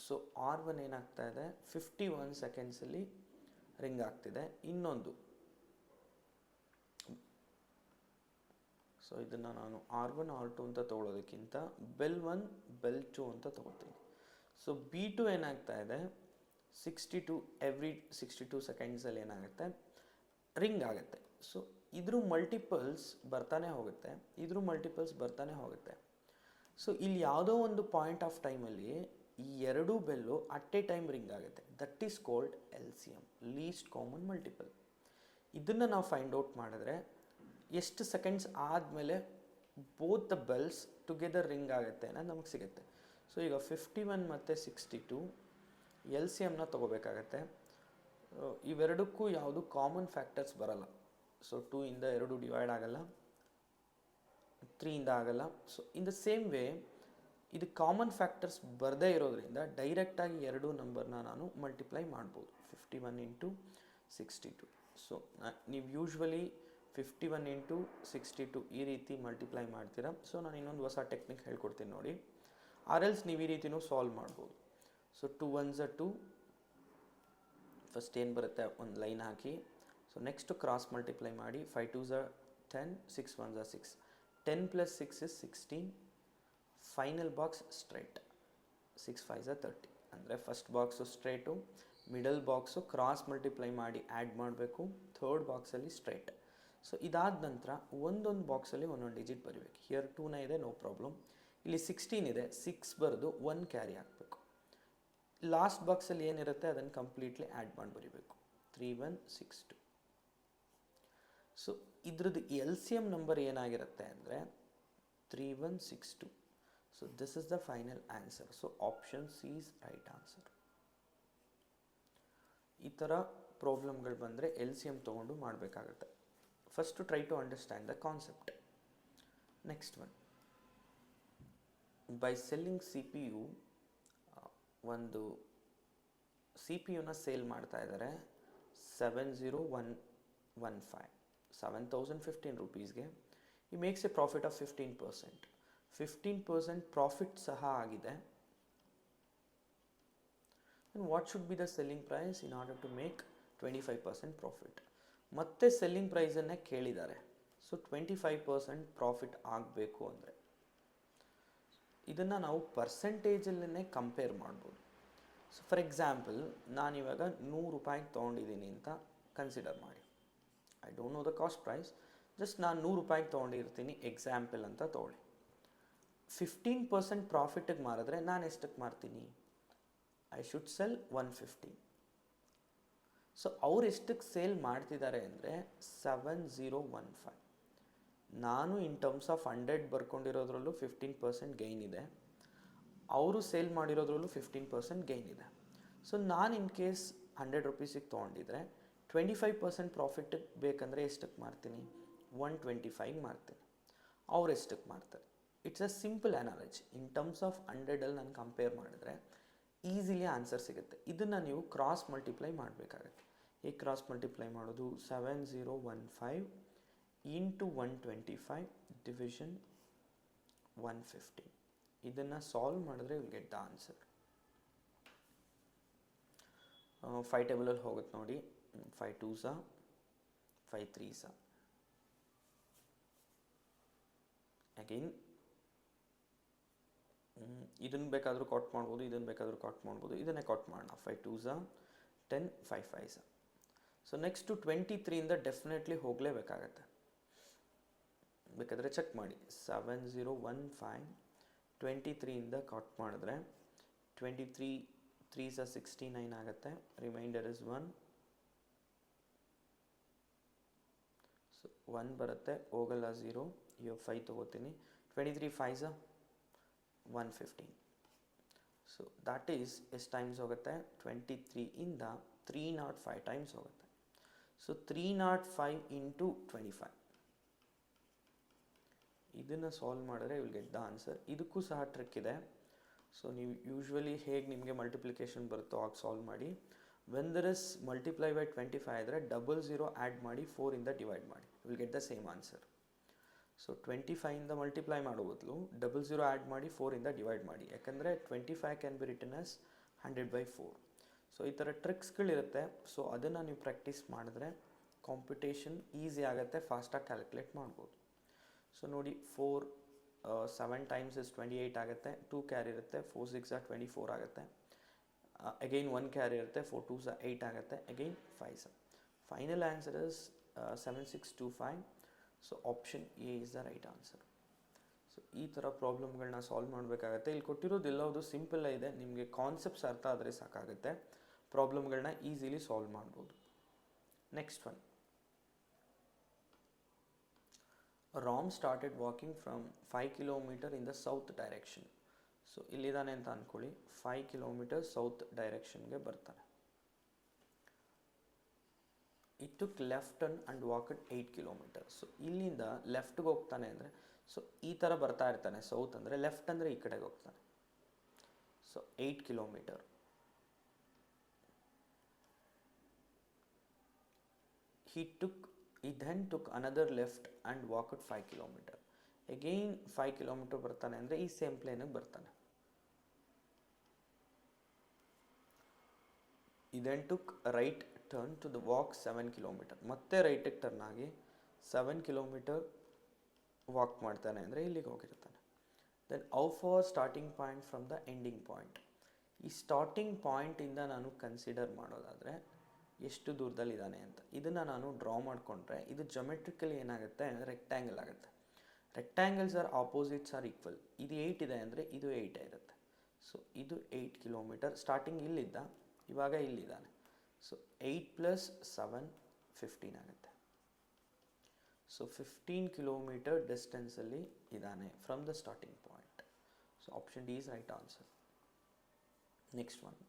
so R1 ಏನಾಗ್ತಾ ಇದೆ 51 ಸೆಕೆಂಡ್ಸಲ್ಲಿ ring ಆಗ್ತಿದೆ. ಇನ್ನೊಂದು, so ಇದನ್ನು ನಾನು R1 R2 ಅಂತ ತೊಗೊಳೋದಕ್ಕಿಂತ ಬೆಲ್ 1 ಬೆಲ್ 2 ಅಂತ ತೊಗೋತೀನಿ. ಸೊ B2 ಏನಾಗ್ತಾ ಇದೆ 62 ಎವ್ರಿ 62 ಸೆಕೆಂಡ್ಸಲ್ಲಿ ಏನಾಗುತ್ತೆ ರಿಂಗ್ ಆಗುತ್ತೆ. ಸೊ ಇದ್ರ ಮಲ್ಟಿಪಲ್ಸ್ ಬರ್ತಾನೆ ಹೋಗುತ್ತೆ, ಇದ್ರ ಮಲ್ಟಿಪಲ್ಸ್ ಬರ್ತಾನೆ ಹೋಗುತ್ತೆ. ಸೊ ಇಲ್ಲಿ ಯಾವುದೋ ಒಂದು ಪಾಯಿಂಟ್ ಆಫ್ ಟೈಮಲ್ಲಿ ಈ ಎರಡೂ bell at a time ring ಆಗುತ್ತೆ. That is called LCM, least common multiple. ಇದನ್ನು ನಾವು ಫೈಂಡ್ ಔಟ್ ಮಾಡಿದ್ರೆ ಎಷ್ಟು ಸೆಕೆಂಡ್ಸ್ ಆದಮೇಲೆ both the bells together ring ಆಗುತ್ತೆ ಅನ್ನೋದು ನಮಗೆ ಸಿಗುತ್ತೆ. ಸೊ ಈಗ 51 ಮತ್ತು 62 LCMನ ತೊಗೋಬೇಕಾಗತ್ತೆ. ಇವೆರಡಕ್ಕೂ ಯಾವುದು ಕಾಮನ್ ಫ್ಯಾಕ್ಟರ್ಸ್ ಬರಲ್ಲ. ಸೊ 2 ಇಂದ 2 ಡಿವೈಡ್ ಆಗಲ್ಲ, 3 ಇಂದ ಆಗಲ್ಲ. So in the same way ಇದು ಕಾಮನ್ ಫ್ಯಾಕ್ಟರ್ಸ್ ಬರದೇ ಇರೋದ್ರಿಂದ ಡೈರೆಕ್ಟಾಗಿ ಎರಡೂ ನಂಬರ್ನ ನಾನು ಮಲ್ಟಿಪ್ಲೈ ಮಾಡ್ಬೋದು, 51 ಇಂಟು 62. ಸೊ ನೀವು ಯೂಶ್ವಲಿ 51 ಇಂಟು 62 ಈ ರೀತಿ ಮಲ್ಟಿಪ್ಲೈ ಮಾಡ್ತೀರಾ. ಸೊ ನಾನು ಇನ್ನೊಂದು ಹೊಸ ಟೆಕ್ನಿಕ್ ಹೇಳ್ಕೊಡ್ತೀನಿ ನೋಡಿ, ಆರ್ ಎಲ್ಸ್ ನೀವು ಈ ರೀತಿನೂ ಸಾಲ್ವ್ ಮಾಡ್ಬೋದು. ಸೊ 2 1s are 2, ಫಸ್ಟ್ ಏನು ಬರುತ್ತೆ ಒಂದು ಲೈನ್ ಹಾಕಿ. ಸೊ ನೆಕ್ಸ್ಟ್ ಕ್ರಾಸ್ ಮಲ್ಟಿಪ್ಲೈ ಮಾಡಿ, 5 2s are 10, 6 1s are 6, 10 plus 6 is 16. Final box straight, 6 5s are 30. ಅಂದರೆ first box straight, middle box cross multiply ಮಾಡಿ ಆ್ಯಡ್ ಮಾಡಬೇಕು, ಥರ್ಡ್ ಬಾಕ್ಸಲ್ಲಿ ಸ್ಟ್ರೈಟ್. ಸೊ ಇದಾದ ನಂತರ ಒಂದೊಂದು ಬಾಕ್ಸಲ್ಲಿ ಒಂದೊಂದು ಡಿಜಿಟ್ ಬರೀಬೇಕು. ಹಿಯರ್ 2ನ ಇದೆ, ನೋ ಪ್ರಾಬ್ಲಮ್. ಇಲ್ಲಿ 16 ಇದೆ, 6 ಬರೆದು 1 ಕ್ಯಾರಿ ಹಾಕಬೇಕು. ಲಾಸ್ಟ್ ಬಾಕ್ಸಲ್ಲಿ ಏನಿರುತ್ತೆ ಅದನ್ನು ಕಂಪ್ಲೀಟ್ಲಿ ಆ್ಯಡ್ ಮಾಡಿ ಬರೀಬೇಕು, 3 1 6 2. ಸೊ ಇದ್ರದ್ದು LCM ನಂಬರ್ ಏನಾಗಿರುತ್ತೆ ಅಂದರೆ 3 1 6 2. So this is the final answer. So option C is right answer. ಈ ಥರ ಪ್ರಾಬ್ಲಮ್ಗಳು ಬಂದರೆ LCM ತೊಗೊಂಡು ಮಾಡಬೇಕಾಗುತ್ತೆ. First try to understand the concept. Next one, by selling CPU, ಒಂದು CPU ಸೇಲ್ ಮಾಡ್ತಾ ಇದ್ದಾರೆ 70115, 7015 rupeesಗೆ. He makes a profit of 15%. 15% profit ಸಹ ಆಗಿದೆ. And what should be the selling price in order to make 25% profit? ಮತ್ತೆ selling ಪ್ರೈಸನ್ನೇ ಕೇಳಿದ್ದಾರೆ. So 25% profit ಆಗಬೇಕು ಅಂದರೆ ಇದನ್ನು ನಾವು ಪರ್ಸೆಂಟೇಜಲ್ಲೇ ಕಂಪೇರ್ ಮಾಡ್ಬೋದು. ಸೊ ಫಾರ್ ಎಕ್ಸಾಂಪಲ್ ನಾನಿವಾಗ 100 ರೂಪಾಯಿಗೆ ತೊಗೊಂಡಿದ್ದೀನಿ ಅಂತ ಕನ್ಸಿಡರ್ ಮಾಡಿ. I don't know the cost price, just ನಾನು 100 ರೂಪಾಯಿಗೆ ತೊಗೊಂಡಿರ್ತೀನಿ ಎಕ್ಸಾಂಪಲ್ ಅಂತ ತೊಗೊಳ್ಳಿ. 15% ಪ್ರಾಫಿಟಿಗೆ ಮಾರಿದ್ರೆ ನಾನು ಎಷ್ಟಕ್ಕೆ ಮಾರ್ತೀನಿ? I should sell 150. ಸೊ ಅವ್ರು ಎಷ್ಟಕ್ಕೆ ಸೇಲ್ ಮಾಡ್ತಿದ್ದಾರೆ ಅಂದರೆ 7015. ನಾನು ಇನ್ ಟರ್ಮ್ಸ್ ಆಫ್ 100 ಬರ್ಕೊಂಡಿರೋದ್ರಲ್ಲೂ 15% ಗೈನ್ ಇದೆ, ಅವರು ಸೇಲ್ ಮಾಡಿರೋದ್ರಲ್ಲೂ 15% ಗೈನ್ ಇದೆ. ಸೊ ನಾನು ಇನ್ ಕೇಸ್ 100 ರೂಪೀಸಿಗೆ ತೊಗೊಂಡಿದ್ರೆ 25% ಪ್ರಾಫಿಟಿಗೆ ಬೇಕಂದರೆ ಎಷ್ಟಕ್ಕೆ ಮಾರ್ತೀನಿ? 125 ಮಾರ್ತೀನಿ. ಅವ್ರು ಎಷ್ಟಕ್ಕೆ ಮಾರ್ತಾರೆ? It's a simple analogy. In terms of 100ಅಲ್ಲಿ ನಾನು ಕಂಪೇರ್ ಮಾಡಿದ್ರೆ ಈಸಿಲಿ ಆನ್ಸರ್ ಸಿಗುತ್ತೆ. ಇದನ್ನು ನೀವು ಕ್ರಾಸ್ ಮಲ್ಟಿಪ್ಲೈ ಮಾಡಬೇಕಾಗತ್ತೆ. ಹೇಗೆ ಕ್ರಾಸ್ ಮಲ್ಟಿಪ್ಲೈ ಮಾಡೋದು? 7015 ಇಂಟು 125 ಡಿವಿಷನ್ 150. ಇದನ್ನು ಸಾಲ್ವ್ ಮಾಡಿದ್ರೆ ವಿಲ್ ಗೆಟ್ ದ ಆನ್ಸರ್. 5 ಟೇಬಲಲ್ಲಿ ಹೋಗುತ್ತೆ ನೋಡಿ, 5 2s, 5 3s. ಅಗೈನ್ ಇದನ್ನು ಬೇಕಾದರೂ ಕಾಟ್ ಮಾಡ್ಬೋದು, ಇದನ್ನು ಬೇಕಾದರೂ ಕಾಟ್ ಮಾಡ್ಬೋದು. ಇದನ್ನೇ ಕಾಟ್ ಮಾಡೋಣ. 5 2s 10, 5 5s. ಸೊ ನೆಕ್ಸ್ಟು 23ಇಂದ ಡೆಫಿನೆಟ್ಲಿ ಹೋಗಲೇಬೇಕಾಗತ್ತೆ. ಬೇಕಾದರೆ ಚೆಕ್ ಮಾಡಿ. 7015 23ಇಂದ ಕಟ್ ಮಾಡಿದ್ರೆ 23 3s 69 ಆಗುತ್ತೆ. Reminder is 1. ಸೊ 1 ಬರುತ್ತೆ, ಹೋಗಲ್ಲ 0. ಇವಾಗ 5 ತೊಗೋತೀನಿ. 23 5s 115. ಸೊ ದ್ಯಾಟ್ ಈಸ್ ಎಷ್ಟು ಟೈಮ್ಸ್ ಹೋಗುತ್ತೆ? 23ಇಂದ 305 ಟೈಮ್ಸ್ ಹೋಗುತ್ತೆ. So 305 into 25. ಇದನ್ನು ಸಾಲ್ವ್ ಮಾಡಿದ್ರೆ ವಿಲ್ ಗೆಟ್ ದ ಆನ್ಸರ್. ಇದಕ್ಕೂ ಸಹ ಟ್ರಿಕ್ ಇದೆ. ಸೊ ನೀವು ಯೂಶ್ವಲಿ ಹೇಗೆ ನಿಮಗೆ ಮಲ್ಟಿಪ್ಲಿಕೇಶನ್ ಬರುತ್ತೋ ಆಗ ಸಾಲ್ವ್ ಮಾಡಿ. When there is multiply by 25 ಆದರೆ 00 ಆ್ಯಡ್ ಮಾಡಿ 4ಇಂದ ಡಿವೈಡ್ ಮಾಡಿ, will get the same answer. So 25ಇಂದ ಮಲ್ಟಿಪ್ಲೈ ಮಾಡೋ ಬದಲು 00 ಆ್ಯಡ್ ಮಾಡಿ 4ಇಂದ ಡಿವೈಡ್ ಮಾಡಿ. ಯಾಕಂದರೆ 25 can be return as 100/4. So ಈ ಥರ ಟ್ರಿಕ್ಸ್ಗಳಿರುತ್ತೆ. ಸೊ ಅದನ್ನು ನೀವು ಪ್ರಾಕ್ಟೀಸ್ ಮಾಡಿದ್ರೆ ಕಾಂಪಿಟೇಷನ್ ಈಸಿ ಆಗುತ್ತೆ, ಫಾಸ್ಟಾಗಿ ಕ್ಯಾಲ್ಕುಲೇಟ್ ಮಾಡ್ಬೋದು. ಸೊ ನೋಡಿ, 7 ಟೈಮ್ಸ್ ಇಸ್ 28 ಆಗುತ್ತೆ. 2 ಕ್ಯಾರಿ ಇರುತ್ತೆ. 4 6 24 ಆಗುತ್ತೆ. ಅಗೈನ್ 1 ಕ್ಯಾರಿ ಇರುತ್ತೆ. 4 2s 8 ಆಗುತ್ತೆ. Again 5s. Final answer is 7625. So option A is the right answer. So ಈ ಥರ ಪ್ರಾಬ್ಲಮ್ಗಳನ್ನ ಸಾಲ್ವ್ ಮಾಡಬೇಕಾಗತ್ತೆ. ಇಲ್ಲಿ ಕೊಟ್ಟಿರೋದು ಎಲ್ಲವುದು ಸಿಂಪಲ್ ಇದೆ. ನಿಮಗೆ ಕಾನ್ಸೆಪ್ಟ್ಸ್ ಅರ್ಥ ಆದರೆ ಸಾಕಾಗುತ್ತೆ, ಪ್ರಾಬ್ಲಮ್ಗಳನ್ನ ಈಸಿಲಿ ಸಾಲ್ವ್ ಮಾಡ್ಬೋದು. Next one. Ram started walking from 5 kilometre in the south direction. So ಇಲ್ಲಿದ್ದಾನೆ ಅಂತ ಅಂದ್ಕೊಳ್ಳಿ. 5 ಕಿಲೋಮೀಟರ್ ಸೌತ್ ಡೈರೆಕ್ಷನ್ಗೆ ಬರ್ತಾನೆ. It took left turn and walked 8 kilometre. So ಇಲ್ಲಿಂದ ಲೆಫ್ಟ್ಗೆ ಹೋಗ್ತಾನೆ ಅಂದರೆ, ಸೊ ಈ ಥರ ಬರ್ತಾ ಇರ್ತಾನೆ. ಸೌತ್ ಅಂದರೆ ಲೆಫ್ಟ್ ಅಂದರೆ ಈ ಕಡೆಗೆ ಹೋಗ್ತಾನೆ. So 8 kilometre. He then took another left and walked 5 kilometer. Again 5 kilometer ಬರ್ತಾನೆ ಅಂದರೆ ಈ ಸೇಮ್ ಪ್ಲೇನಿಗೆ ಬರ್ತಾನೆ. He then took a right turn to the walk 7 kilometer. ಮತ್ತೆ ರೈಟಿಗೆ ಟರ್ನ್ ಆಗಿ 7 ಕಿಲೋಮೀಟರ್ ವಾಕ್ ಮಾಡ್ತಾನೆ ಅಂದರೆ ಇಲ್ಲಿಗೆ ಹೋಗಿರ್ತಾನೆ. Then how far starting point from the ending point. ಈ ಸ್ಟಾರ್ಟಿಂಗ್ ಪಾಯಿಂಟಿಂದ ನಾನು ಕನ್ಸಿಡರ್ ಮಾಡೋದಾದರೆ ಎಷ್ಟು ದೂರದಲ್ಲಿದ್ದಾನೆ ಅಂತ. ಇದನ್ನು ನಾನು ಡ್ರಾ ಮಾಡಿಕೊಂಡ್ರೆ ಇದು ಜೊಮೆಟ್ರಿಕಲಿ ಏನಾಗುತ್ತೆ? ರೆಕ್ಟ್ಯಾಂಗಲ್ ಆಗುತ್ತೆ. Rectangles are opposites are equal. ಇದು 8 ಇದೆ ಅಂದರೆ ಇದು 8 ಇರುತ್ತೆ. ಸೊ ಇದು 8 ಕಿಲೋಮೀಟರ್. ಸ್ಟಾರ್ಟಿಂಗ್ ಇಲ್ಲಿದ್ದ, ಇವಾಗ ಇಲ್ಲಿದ್ದಾನೆ. ಸೊ 8 + 7 15 ಆಗುತ್ತೆ. ಸೊ 15 ಕಿಲೋಮೀಟರ್ ಡಿಸ್ಟೆನ್ಸಲ್ಲಿ ಇದ್ದಾನೆ from the starting point. So option D is right answer. Next one.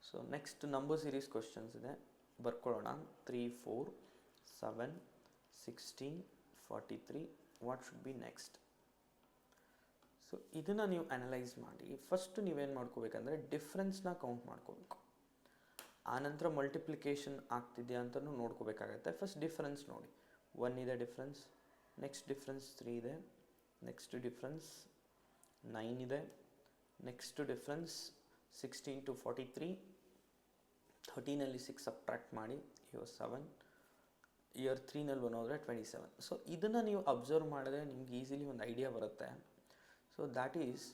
So next number series questions ಇದೆ, ಬರ್ಕೊಳ್ಳೋಣ. 3 4 7 16 43. What should be next? So ಇದನ್ನು ನೀವು ಅನಲೈಸ್ ಮಾಡಿ. ಫಸ್ಟ್ ನೀವೇನು ಮಾಡ್ಕೋಬೇಕಂದ್ರೆ ಡಿಫ್ರೆನ್ಸ್ನ ಕೌಂಟ್ ಮಾಡ್ಕೋಬೇಕು. ಆನಂತರ ಮಲ್ಟಿಪ್ಲಿಕೇಶನ್ ಆಗ್ತಿದೆಯಾ ಅಂತಲೂ ನೋಡ್ಕೋಬೇಕಾಗತ್ತೆ. ಫಸ್ಟ್ ಡಿಫ್ರೆನ್ಸ್ ನೋಡಿ. 1 ಇದೆ ಡಿಫ್ರೆನ್ಸ್, ನೆಕ್ಸ್ಟ್ ಡಿಫ್ರೆನ್ಸ್ 3 ಇದೆ, ನೆಕ್ಸ್ಟ್ ಡಿಫ್ರೆನ್ಸ್ 9 ಇದೆ, ನೆಕ್ಸ್ಟ್ ಡಿಫ್ರೆನ್ಸ್ 16 to 43. 13ನಲ್ಲಿ 6 ಸಬ್ಟ್ರಾಕ್ಟ್ ಮಾಡಿ, ಇವಾಗ 7. ಇಯರ್ 3ನಲ್ಲಿ 1 ಹೋದರೆ 27. ಸೊ ಇದನ್ನು ನೀವು ಅಬ್ಸರ್ವ್ ಮಾಡಿದ್ರೆ ನಿಮ್ಗೆ ಈಸಿಲಿ ಒಂದು ಐಡಿಯಾ ಬರುತ್ತೆ. ಸೊ ದ್ಯಾಟ್ ಈಸ್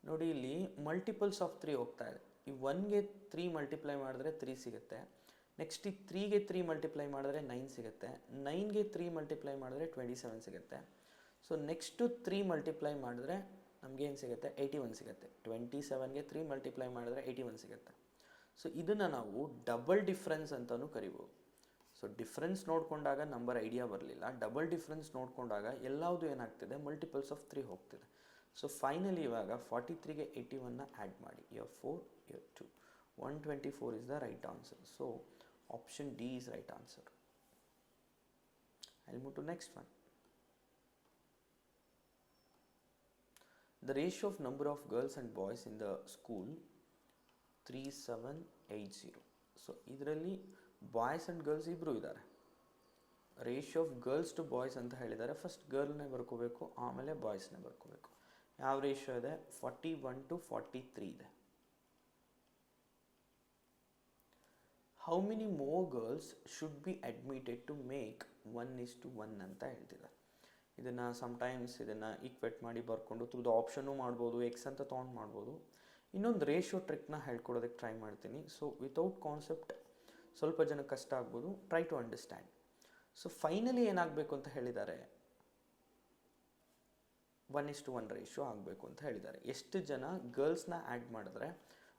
ನೋಡಿ, ಇಲ್ಲಿ ಮಲ್ಟಿಪಲ್ಸ್ ಆಫ್ 3 ಹೋಗ್ತಾ ಇದೆ. ಈ 1ಗೆ 3 ಮಲ್ಟಿಪ್ಲೈ ಮಾಡಿದ್ರೆ 3 ಸಿಗುತ್ತೆ. ನೆಕ್ಸ್ಟ್ ಈ 3ಗೆ 3 ಮಲ್ಟಿಪ್ಲೈ ಮಾಡಿದ್ರೆ 9 ಸಿಗುತ್ತೆ. 9ಗೆ 3 ಮಲ್ಟಿಪ್ಲೈ ಮಾಡಿದ್ರೆ 27 ಸಿಗುತ್ತೆ. ಸೊ ನೆಕ್ಸ್ಟು 3 ಮಲ್ಟಿಪ್ಲೈ ಮಾಡಿದ್ರೆ ನಮಗೇನು ಸಿಗುತ್ತೆ? 81 ಸಿಗುತ್ತೆ. 27ಗೆ 3 ಮಲ್ಟಿಪ್ಲೈ ಮಾಡಿದ್ರೆ 81 ಸಿಗುತ್ತೆ. ಸೊ ಇದನ್ನು ನಾವು ಡಬಲ್ ಡಿಫ್ರೆನ್ಸ್ ಅಂತಲೂ ಕರಿಬೋದು. ಸೊ ಡಿಫ್ರೆನ್ಸ್ ನೋಡಿಕೊಂಡಾಗ ನಂಬರ್ ಐಡಿಯಾ ಬರಲಿಲ್ಲ. ಡಬಲ್ ಡಿಫ್ರೆನ್ಸ್ ನೋಡಿಕೊಂಡಾಗ ಎಲ್ಲವುದು ಏನಾಗ್ತಿದೆ? ಮಲ್ಟಿಪಲ್ಸ್ ಆಫ್ 3 ಹೋಗ್ತಿದೆ. ಸೊ ಫೈನಲಿ ಇವಾಗ 43ಗೆ 81ನ ಆ್ಯಡ್ ಮಾಡಿ. ಇಯರ್ 4 ಇಯರ್ 2 124 is the right answer. So option D is right answer. I will move to next one. The ratio of number of girls and boys in the school 3780. So ಇದರಲ್ಲಿ boys and girls ಇಬ್ಬರು ಇದ್ದಾರೆ. Ratio of girls to boys ಅಂತ ಹೇಳಿದ್ದಾರೆ. First ಗರ್ಲ್ನೇ ಬರ್ಕೋಬೇಕು, ಆಮೇಲೆ ಬಾಯ್ಸ್ನೇ ಬರ್ಕೋಬೇಕು. ಯಾವ ratio ಇದೆ? 41 to 43 ಇದೆ. How many more girls should be admitted to make 1:1 ಅಂತ ಹೇಳ್ತಿದ್ದಾರೆ. ಇದನ್ನು ಸಮ್ಟೈಮ್ಸ್ ಇದನ್ನು ಈಕ್ವೇಟ್ ಮಾಡಿ ಬರ್ಕೊಂಡು ಥ್ರೂ ದ ಆಪ್ಷನ್ನು ಮಾಡ್ಬೋದು, ಎಕ್ಸ್ ಅಂತ ತೊಗೊಂಡು ಮಾಡ್ಬೋದು. ಇನ್ನೊಂದು ರೇಷಿಯೋ ಟ್ರಿಕ್ನ ಹೇಳ್ಕೊಡೋದಕ್ಕೆ ಟ್ರೈ ಮಾಡ್ತೀನಿ. ಸೊ ವಿತೌಟ್ ಕಾನ್ಸೆಪ್ಟ್ ಸ್ವಲ್ಪ ಜನಕ್ಕೆ ಕಷ್ಟ ಆಗ್ಬೋದು. Try to understand. So finally ಏನಾಗಬೇಕು ಅಂತ ಹೇಳಿದ್ದಾರೆ, 1:1 ರೇಷಿಯೋ ಆಗಬೇಕು ಅಂತ ಹೇಳಿದ್ದಾರೆ. ಎಷ್ಟು ಜನ ಗರ್ಲ್ಸ್ನ ಆ್ಯಡ್ ಮಾಡಿದ್ರೆ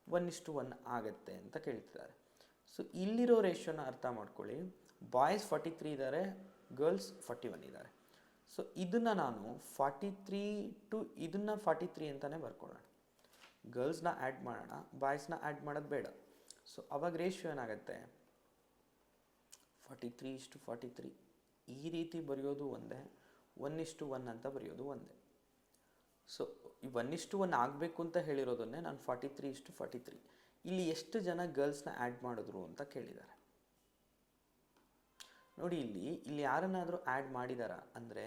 1:1 ಆಗುತ್ತೆ ಅಂತ ಕೇಳ್ತಿದ್ದಾರೆ. ಸೊ ಇಲ್ಲಿರೋ ರೇಷಿಯೋನ ಅರ್ಥ ಮಾಡ್ಕೊಳ್ಳಿ. ಬಾಯ್ಸ್ 43 ಇದ್ದಾರೆ, ಗರ್ಲ್ಸ್ 41 ಇದ್ದಾರೆ. ಸೊ ಇದನ್ನು ನಾನು 43 ಟು ಇದನ್ನು 43 ಅಂತಲೇ ಬರ್ಕೊಳ್ಳೋಣ. ಗರ್ಲ್ಸ್ನ ಆ್ಯಡ್ ಮಾಡೋಣ, ಬಾಯ್ಸ್ನ ಆ್ಯಡ್ ಮಾಡೋದು ಬೇಡ. ಸೊ ಅವಾಗ ರೇಷಿಯೋ ಏನಾಗುತ್ತೆ, 43:43 ಈ ರೀತಿ ಬರೆಯೋದು ಒಂದೇ, 1:1 ಅಂತ ಬರೆಯೋದು ಒಂದೇ. ಸೊ ಈ 1:1 ಆಗಬೇಕು ಅಂತ ಹೇಳಿರೋದನ್ನೇ ನಾನು 43:43. ಇಲ್ಲಿ ಎಷ್ಟು ಜನ ಗರ್ಲ್ಸ್ನ ಆ್ಯಡ್ ಮಾಡಿದ್ರು ಅಂತ ಕೇಳಿದ್ದಾರೆ. ನೋಡಿ, ಇಲ್ಲಿ ಯಾರನ್ನಾದರೂ ಆ್ಯಡ್ ಮಾಡಿದಾರ ಅಂದರೆ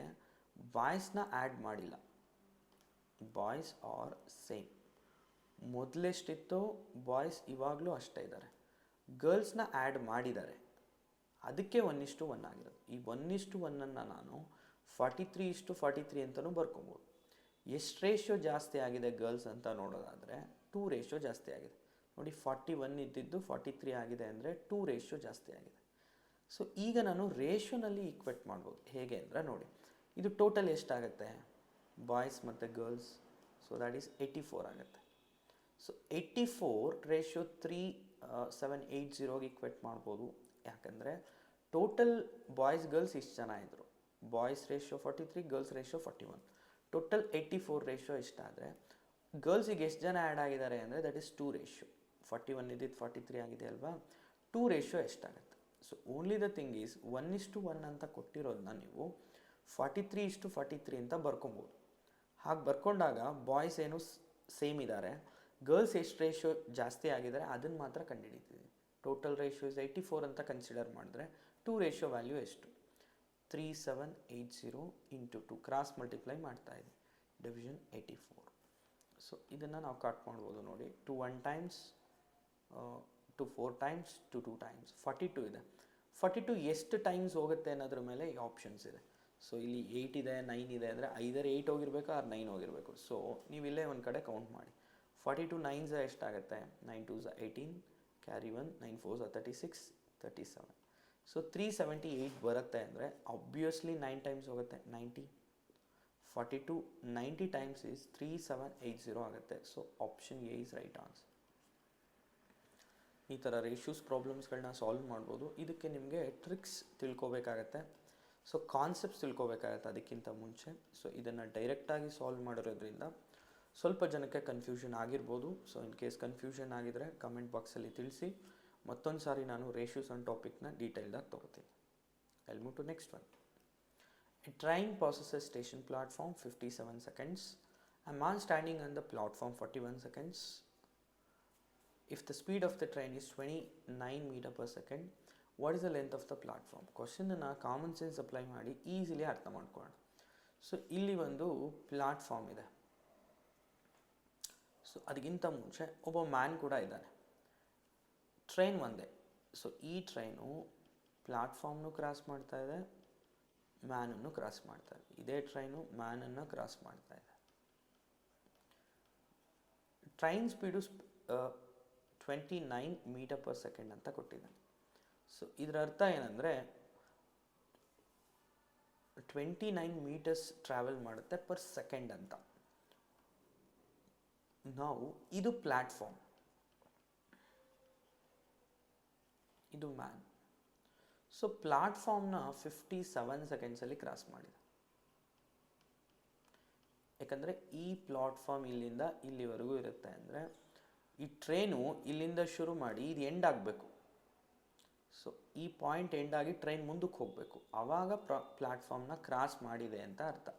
ಬಾಯ್ಸ್ನ ಆ್ಯಡ್ ಮಾಡಿಲ್ಲ. Boys are same. ಮೊದಲೆಷ್ಟಿತ್ತೋ ಬಾಯ್ಸ್ ಇವಾಗಲೂ ಅಷ್ಟೇ ಇದ್ದಾರೆ. ಗರ್ಲ್ಸ್ನ ಆ್ಯಡ್ ಮಾಡಿದ್ದಾರೆ, ಅದಕ್ಕೆ 1:1 ಆಗಿರೋದು. ಈ 1:1 ನಾನು 43:43 ಅಂತಲೂ ಬರ್ಕೊಬೋದು. ಎಷ್ಟು ರೇಷಿಯೋ ಜಾಸ್ತಿ ಆಗಿದೆ ಗರ್ಲ್ಸ್ ಅಂತ ನೋಡೋದಾದರೆ 2 ರೇಷಿಯೋ ಜಾಸ್ತಿ ಆಗಿದೆ. ನೋಡಿ, 41 ಇದ್ದಿದ್ದು 43 ಆಗಿದೆ ಅಂದರೆ 2 ರೇಷಿಯೋ ಜಾಸ್ತಿ ಆಗಿದೆ. ಸೊ ಈಗ ನಾನು ರೇಷಿಯೋನಲ್ಲಿ ಈಕ್ವೇಟ್ ಮಾಡ್ಬೋದು. ಹೇಗೆ ಅಂದರೆ ನೋಡಿ, ಇದು ಟೋಟಲ್ ಎಷ್ಟಾಗುತ್ತೆ ಬಾಯ್ಸ್ ಮತ್ತು ಗರ್ಲ್ಸ್. ಸೊ ದ್ಯಾಟ್ ಈಸ್ 84 ಆಗುತ್ತೆ. ಸೊ 84:3:780 ಈಕ್ವೇಟ್ ಮಾಡ್ಬೋದು. ಯಾಕಂದರೆ ಟೋಟಲ್ ಬಾಯ್ಸ್ ಗರ್ಲ್ಸ್ ಇಷ್ಟು ಜನ ಇದ್ದರು. Boys ratio 43, girls ratio 41. Total 84 ratio ಇಷ್ಟಾದರೆ ಗರ್ಲ್ಸಿಗೆ ಎಷ್ಟು ಜನ ಆ್ಯಡ್ ಆಗಿದ್ದಾರೆ ಅಂದರೆ ದಟ್ ಈಸ್ 2 ರೇಷಿಯೋ. 41 ಇದ್ದಿದ್ದು 43 ಆಗಿದೆ ಅಲ್ವಾ, 2 ರೇಷಿಯೋ ಎಷ್ಟಾಗುತ್ತೆ. So only the thing is 1:1 ಅಂತ ಕೊಟ್ಟಿರೋದನ್ನ ನೀವು 43:43 ಅಂತ ಬರ್ಕೊಬೋದು. ಹಾಗೆ ಬರ್ಕೊಂಡಾಗ ಬಾಯ್ಸ್ ಏನು ಸೇಮ್ ಇದ್ದಾರೆ, ಗರ್ಲ್ಸ್ ಎಷ್ಟು ರೇಷಿಯೋ ಜಾಸ್ತಿ ಆಗಿದ್ದಾರೆ ಅದನ್ನು ಮಾತ್ರ ಕಂಡುಹಿಡಿತೀವಿ. ಟೋಟಲ್ ರೇಷಿಯೋ ಇಸ್ 84 ಅಂತ ಕನ್ಸಿಡರ್ ಮಾಡಿದ್ರೆ 2 ರೇಷಿಯೋ ವ್ಯಾಲ್ಯೂ ಎಷ್ಟು, 3780 ಇಂಟು 2 ಕ್ರಾಸ್ ಮಲ್ಟಿಪ್ಲೈ ಮಾಡ್ತಾ ಇದೆ, ಡಿವಿಷನ್ 84. ಸೊ ಇದನ್ನು ನಾವು ಕಟ್ ಮಾಡ್ಬೋದು. ನೋಡಿ, 2 1 ಟೈಮ್ಸ್, 2 4 ಟೈಮ್ಸ್, 2 2 ಟೈಮ್ಸ್, 42 ಇದೆ. 42 ಎಷ್ಟು ಟೈಮ್ಸ್ ಹೋಗುತ್ತೆ ಅನ್ನೋದ್ರ ಮೇಲೆ ಈ ಆಪ್ಷನ್ಸ್ ಇದೆ. ಸೊ ಇಲ್ಲಿ 8 ಇದೆ, 9 ಇದೆ ಅಂದರೆ ಐದರ್ 8 ಹೋಗಿರಬೇಕು ಆರ್ 9 ಹೋಗಿರಬೇಕು. ಸೊ ನೀವು ಇಲ್ಲೇ ಒಂದು ಕಡೆ ಕೌಂಟ್ ಮಾಡಿ. 42 9s ಎಷ್ಟಾಗುತ್ತೆ, 9 2s 18, ಕ್ಯಾರಿ 1, 9 4s 36, 37. ಸೊ 378 ಬರುತ್ತೆ ಅಂದರೆ ಆಬ್ವಿಯಸ್ಲಿ 9 ಟೈಮ್ಸ್ ಹೋಗುತ್ತೆ, 90. 42 90 ಟೈಮ್ಸ್ ಈಸ್ 3780 ಆಗುತ್ತೆ. So option A is right answer. ಈ ಥರ ರೇಷ್ಯೂಸ್ ಪ್ರಾಬ್ಲಮ್ಸ್ಗಳನ್ನ ಸಾಲ್ವ್ ಮಾಡ್ಬೋದು. ಇದಕ್ಕೆ ನಿಮಗೆ ಟ್ರಿಕ್ಸ್ ತಿಳ್ಕೊಬೇಕಾಗತ್ತೆ. ಸೊ ಕಾನ್ಸೆಪ್ಟ್ಸ್ ತಿಳ್ಕೊಬೇಕಾಗತ್ತೆ ಅದಕ್ಕಿಂತ ಮುಂಚೆ. ಸೊ ಇದನ್ನು ಡೈರೆಕ್ಟಾಗಿ ಸಾಲ್ವ್ ಮಾಡಿರೋದ್ರಿಂದ ಸ್ವಲ್ಪ ಜನಕ್ಕೆ ಕನ್ಫ್ಯೂಷನ್ ಆಗಿರ್ಬೋದು. ಸೊ ಇನ್ ಕೇಸ್ ಕನ್ಫ್ಯೂಷನ್ ಆಗಿದರೆ ಕಮೆಂಟ್ ಬಾಕ್ಸಲ್ಲಿ ತಿಳಿಸಿ. ಮತ್ತೊಂದು ಸಾರಿ ನಾನು ರೇಷ್ಯೂಸ್ ಆನ್ ಟಾಪಿಕ್ನ ಡೀಟೇಲ್ಡಾಗಿ ತೊಗೋತೀನಿ. I move to next one. A train passes station platform 57 seconds. A man standing on the platform 41 seconds. If the speed of the train is 29 meter per second, what is the length of the platform? ಕ್ವಶನನ್ನು common sense apply ಮಾಡಿ easily ಅರ್ಥ ಮಾಡ್ಕೊಳ್ಳೋಣ. So ಇಲ್ಲಿ ಒಂದು platform ಇದೆ. So ಅದಕ್ಕಿಂತ ಮುಂಚೆ ಒಬ್ಬ ಮ್ಯಾನ್ ಕೂಡ ಇದ್ದಾನೆ. ಟ್ರೈನ್ ಒಂದೇ. ಸೊ ಈ ಟ್ರೈನು ಪ್ಲಾಟ್ಫಾರ್ಮ್ನು ಕ್ರಾಸ್ ಮಾಡ್ತಾ ಇದೆ, ಮ್ಯಾನನ್ನು ಕ್ರಾಸ್ ಮಾಡ್ತಾ ಇದೆ. ಇದೇ ಟ್ರೈನು ಮ್ಯಾನನ್ನು ಕ್ರಾಸ್ ಮಾಡ್ತಾ ಇದೆ. Train speed 29 meter per second ಅಂತ ಕೊಟ್ಟಿದೆ. ಸೊ ಇದರ ಅರ್ಥ ಏನಂದರೆ 29 ಮೀಟರ್ಸ್ ಟ್ರಾವೆಲ್ ಮಾಡುತ್ತೆ ಪರ್ ಸೆಕೆಂಡ್ ಅಂತ. ನಾವು ಇದು ಪ್ಲ್ಯಾಟ್ಫಾರ್ಮ್, ಇದು ಮ್ಯಾನ್. ಸೊ ಪ್ಲಾಟ್ಫಾರ್ಮ್ನ 57 ಸೆಕೆಂಡ್ಸಲ್ಲಿ ಕ್ರಾಸ್ ಮಾಡಿದೆ. ಯಾಕಂದರೆ ಈ ಪ್ಲಾಟ್ಫಾರ್ಮ್ ಇಲ್ಲಿಂದ ಇಲ್ಲಿವರೆಗೂ ಇರುತ್ತೆ ಅಂದರೆ ಈ ಟ್ರೈನು ಇಲ್ಲಿಂದ ಶುರು ಮಾಡಿ ಇದು ಎಂಡ್ ಆಗಬೇಕು. ಸೊ ಈ ಪಾಯಿಂಟ್ ಎಂಡ್ ಆಗಿ ಟ್ರೈನ್ ಮುಂದಕ್ಕೆ ಹೋಗಬೇಕು, ಆವಾಗ ಪ್ಲಾಟ್ಫಾರ್ಮ್ನ ಕ್ರಾಸ್ ಮಾಡಿದೆ ಅಂತ ಅರ್ಥ.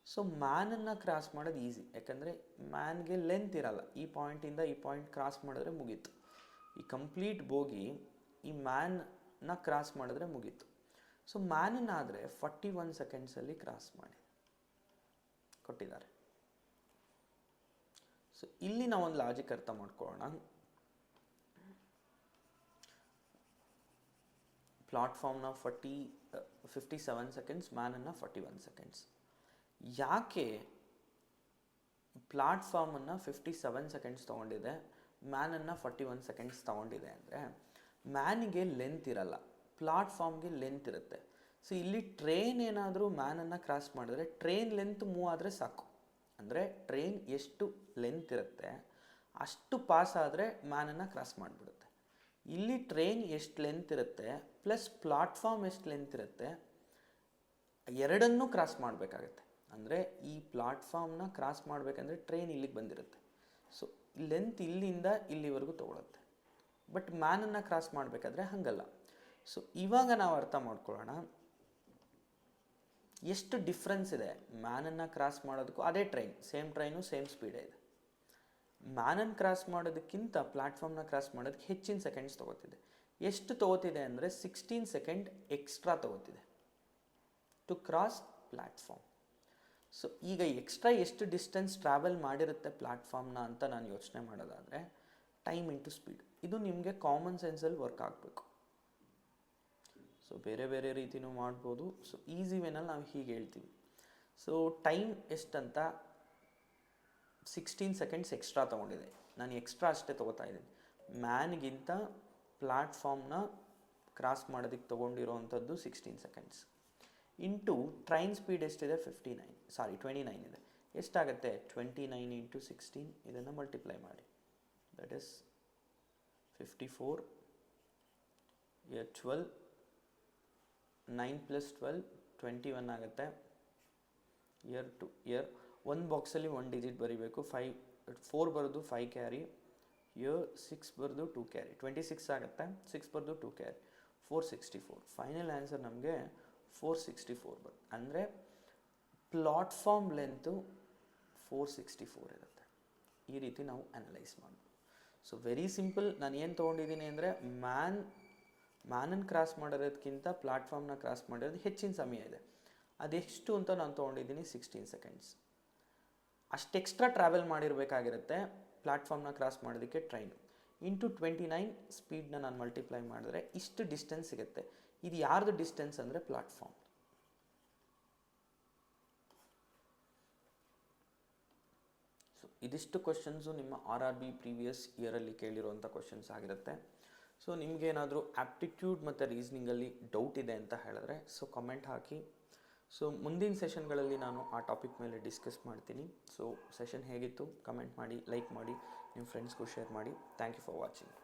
ಸೊ ಮ್ಯಾನನ್ನು ಕ್ರಾಸ್ ಮಾಡೋದು ಈಸಿ, ಯಾಕಂದರೆ ಮ್ಯಾನ್ಗೆ ಲೆಂತ್ ಇರಲ್ಲ. ಈ ಪಾಯಿಂಟಿಂದ ಈ ಪಾಯಿಂಟ್ ಕ್ರಾಸ್ ಮಾಡಿದ್ರೆ ಮುಗೀತು. ಈ ಕಂಪ್ಲೀಟ್ ಬೋಗಿ ಈ ಮ್ಯಾನ್ನ ಕ್ರಾಸ್ ಮಾಡಿದ್ರೆ ಮುಗೀತು. ಸೊ ಮ್ಯಾನನ್ನಾದರೆ 41 ಸೆಕೆಂಡ್ಸಲ್ಲಿ ಕ್ರಾಸ್ ಮಾಡಿ ಕೊಟ್ಟಿದ್ದಾರೆ. ಸೊ ಇಲ್ಲಿ ನಾವೊಂದು ಲಾಜಿಕ್ ಅರ್ಥ ಮಾಡ್ಕೊಳ್ಳೋಣ. ಪ್ಲಾಟ್ಫಾರ್ಮ್ನ 57 ಸೆಕೆಂಡ್ಸ್, ಮ್ಯಾನನ್ನು 41 ಸೆಕೆಂಡ್ಸ್. ಯಾಕೆ ಪ್ಲಾಟ್ಫಾರ್ಮನ್ನು 57 ಸೆಕೆಂಡ್ಸ್ ತೊಗೊಂಡಿದೆ, ಮ್ಯಾನನ್ನು 41 ಸೆಕೆಂಡ್ಸ್ ತೊಗೊಂಡಿದೆ ಅಂದರೆ ಮ್ಯಾನಿಗೆ ಲೆಂತ್ ಇರಲ್ಲ, ಪ್ಲಾಟ್ಫಾರ್ಮ್ಗೆ ಲೆಂತ್ ಇರುತ್ತೆ. ಸೊ ಇಲ್ಲಿ ಟ್ರೈನ್ ಏನಾದರೂ ಮ್ಯಾನನ್ನು ಕ್ರಾಸ್ ಮಾಡಿದ್ರೆ ಟ್ರೈನ್ ಲೆಂತ್ ಮೂವ್ ಆದರೆ ಸಾಕು. ಅಂದರೆ ಟ್ರೈನ್ ಎಷ್ಟು ಲೆಂತ್ ಇರುತ್ತೆ ಅಷ್ಟು ಪಾಸ್ ಆದರೆ ಮ್ಯಾನನ್ನು ಕ್ರಾಸ್ ಮಾಡಿಬಿಡುತ್ತೆ. ಇಲ್ಲಿ ಟ್ರೈನ್ ಎಷ್ಟು ಲೆಂತ್ ಇರುತ್ತೆ ಪ್ಲಸ್ ಪ್ಲಾಟ್ಫಾರ್ಮ್ ಎಷ್ಟು ಲೆಂತ್ ಇರುತ್ತೆ, ಎರಡನ್ನೂ ಕ್ರಾಸ್ ಮಾಡಬೇಕಾಗತ್ತೆ. ಅಂದರೆ ಈ ಪ್ಲಾಟ್ಫಾರ್ಮ್ನ ಕ್ರಾಸ್ ಮಾಡಬೇಕಂದ್ರೆ ಟ್ರೈನ್ ಇಲ್ಲಿಗೆ ಬಂದಿರುತ್ತೆ. ಸೊ ಲೆಂತ್ ಇಲ್ಲಿಂದ ಇಲ್ಲಿವರೆಗೂ ತೊಗೊಳುತ್ತೆ. ಬಟ್ ಮ್ಯಾನನ್ನು ಕ್ರಾಸ್ ಮಾಡಬೇಕಾದ್ರೆ ಹಾಗಲ್ಲ. ಸೊ ಇವಾಗ ನಾವು ಅರ್ಥ ಮಾಡ್ಕೊಳ್ಳೋಣ ಎಷ್ಟು ಡಿಫ್ರೆನ್ಸ್ ಇದೆ ಮ್ಯಾನನ್ನು ಕ್ರಾಸ್ ಮಾಡೋದಕ್ಕೂ. ಅದೇ ಟ್ರೈನ್, ಸೇಮ್ ಟ್ರೈನು ಸೇಮ್ ಸ್ಪೀಡೇ ಇದೆ. ಮ್ಯಾನನ್ನು ಕ್ರಾಸ್ ಮಾಡೋದಕ್ಕಿಂತ ಪ್ಲ್ಯಾಟ್ಫಾರ್ಮ್ನ ಕ್ರಾಸ್ ಮಾಡೋದಕ್ಕೆ ಹೆಚ್ಚಿನ ಸೆಕೆಂಡ್ಸ್ ತೊಗೋತಿದೆ. ಎಷ್ಟು ತೊಗೋತಿದೆ ಅಂದರೆ 16 ಸೆಕೆಂಡ್ ಎಕ್ಸ್ಟ್ರಾ ತೊಗೋತಿದೆ ಟು ಕ್ರಾಸ್ ಪ್ಲ್ಯಾಟ್ಫಾರ್ಮ್. ಸೊ ಈಗ ಎಕ್ಸ್ಟ್ರಾ ಎಷ್ಟು ಡಿಸ್ಟೆನ್ಸ್ ಟ್ರಾವೆಲ್ ಮಾಡಿರುತ್ತೆ ಪ್ಲ್ಯಾಟ್ಫಾರ್ಮ್ನ ಅಂತ ನಾನು ಯೋಚನೆ ಮಾಡೋದಾದರೆ ಟೈಮ್ ಇಂಟು ಸ್ಪೀಡ್. ಇದು ನಿಮಗೆ ಕಾಮನ್ ಸೆನ್ಸಲ್ಲಿ ವರ್ಕ್ ಆಗಬೇಕು. ಸೊ ಬೇರೆ ಬೇರೆ ರೀತಿಯೂ ಮಾಡ್ಬೋದು. ಸೊ ಈಸಿ ವೇನಲ್ಲಿ ನಾವು ಹೀಗೆ ಹೇಳ್ತೀವಿ. ಸೊ ಟೈಮ್ ಎಷ್ಟಂತ 16 ಸೆಕೆಂಡ್ಸ್ ಎಕ್ಸ್ಟ್ರಾ ತೊಗೊಂಡಿದೆ. ನಾನು ಎಕ್ಸ್ಟ್ರಾ ಅಷ್ಟೇ ತೊಗೋತಾ ಇದ್ದೀನಿ. ಮ್ಯಾನ್ಗಿಂತ ಪ್ಲ್ಯಾಟ್ಫಾರ್ಮ್ನ ಕ್ರಾಸ್ ಮಾಡೋದಕ್ಕೆ ತೊಗೊಂಡಿರೋವಂಥದ್ದು 16 ಸೆಕೆಂಡ್ಸ್ ಇಂಟು ಟ್ರೈನ್ ಸ್ಪೀಡ್ ಎಷ್ಟಿದೆ 29 ಇದೆ. ಎಷ್ಟಾಗುತ್ತೆ 29 ಇಂಟು 16, ಇದನ್ನು ಮಲ್ಟಿಪ್ಲೈ ಮಾಡಿ. ದಟ್ ಈಸ್ 54, 12, 9 + 12 21 ಆಗುತ್ತೆ. ಇಯರ್ ಟು ಇಯರ್ ಒಂದು ಬಾಕ್ಸಲ್ಲಿ 1 ಡಿಜಿಟ್ ಬರೀಬೇಕು. 4 ಬರೋದು 5 ಕ್ಯಾರಿ, ಇಯರ್ 6 ಬರೋದು 2 ಕ್ಯಾರಿ, 26 ಆಗುತ್ತೆ. 6 ಬರೋದು 2 ಕ್ಯಾರಿ, 464. ಫೈನಲ್ ಆನ್ಸರ್ ನಮಗೆ 464 ಬರುತ್ತೆ. ಅಂದರೆ ಪ್ಲಾಟ್ಫಾರ್ಮ್ ಲೆಂತು 464 ಇರುತ್ತೆ. ಈ ರೀತಿ ನಾವು ಅನಲೈಸ್ ಮಾಡ್ಬೋದು. So very simple. ನಾನು ಏನು ತೊಗೊಂಡಿದ್ದೀನಿ ಅಂದರೆ ಮ್ಯಾನನ್ನು ಕ್ರಾಸ್ ಮಾಡೋದಕ್ಕಿಂತ ಪ್ಲಾಟ್ಫಾರ್ಮ್ನ ಕ್ರಾಸ್ ಮಾಡೋದು ಹೆಚ್ಚಿನ ಸಮಯ ಇದೆ. ಅದೆಷ್ಟು ಅಂತ ನಾನು ತೊಗೊಂಡಿದ್ದೀನಿ 16 ಸೆಕೆಂಡ್ಸ್. ಅಷ್ಟು ಎಕ್ಸ್ಟ್ರಾ ಟ್ರಾವೆಲ್ ಮಾಡಿರಬೇಕಾಗಿರುತ್ತೆ ಪ್ಲಾಟ್ಫಾರ್ಮ್ನ ಕ್ರಾಸ್ ಮಾಡೋದಕ್ಕೆ ಟ್ರೈನ್. ಇಂಟು 29 ಸ್ಪೀಡ್ನ ನಾನು ಮಲ್ಟಿಪ್ಲೈ ಮಾಡಿದ್ರೆ ಇಷ್ಟು ಡಿಸ್ಟೆನ್ಸ್ ಸಿಗುತ್ತೆ. ಇದು ಯಾರ್ದು ಡಿಸ್ಟೆನ್ಸ್ ಅಂದರೆ ಪ್ಲಾಟ್ಫಾರ್ಮ್. ಸೊ ಇದಿಷ್ಟು ಕ್ವಶನ್ಸು ನಿಮ್ಮ RRB ಪ್ರೀವಿಯಸ್ ಇಯರಲ್ಲಿ ಕೇಳಿರುವಂಥ ಕ್ವಶನ್ಸ್ ಆಗಿರುತ್ತೆ. ಸೊ ನಿಮಗೇನಾದರೂ ಆ್ಯಪ್ಟಿಟ್ಯೂಡ್ ಮತ್ತು ರೀಸ್ನಿಂಗಲ್ಲಿ ಡೌಟ್ ಇದೆ ಅಂತ ಹೇಳಿದ್ರೆ ಸೊ ಕಮೆಂಟ್ ಹಾಕಿ. ಸೊ ಮುಂದಿನ ಸೆಷನ್ಗಳಲ್ಲಿ ನಾನು ಆ ಟಾಪಿಕ್ ಮೇಲೆ ಡಿಸ್ಕಸ್ ಮಾಡ್ತೀನಿ. ಸೊ ಸೆಷನ್ ಹೇಗಿತ್ತು ಕಮೆಂಟ್ ಮಾಡಿ, ಲೈಕ್ ಮಾಡಿ, ನಿಮ್ಮ ಫ್ರೆಂಡ್ಸ್ಗೂ ಶೇರ್ ಮಾಡಿ. Thank you for watching.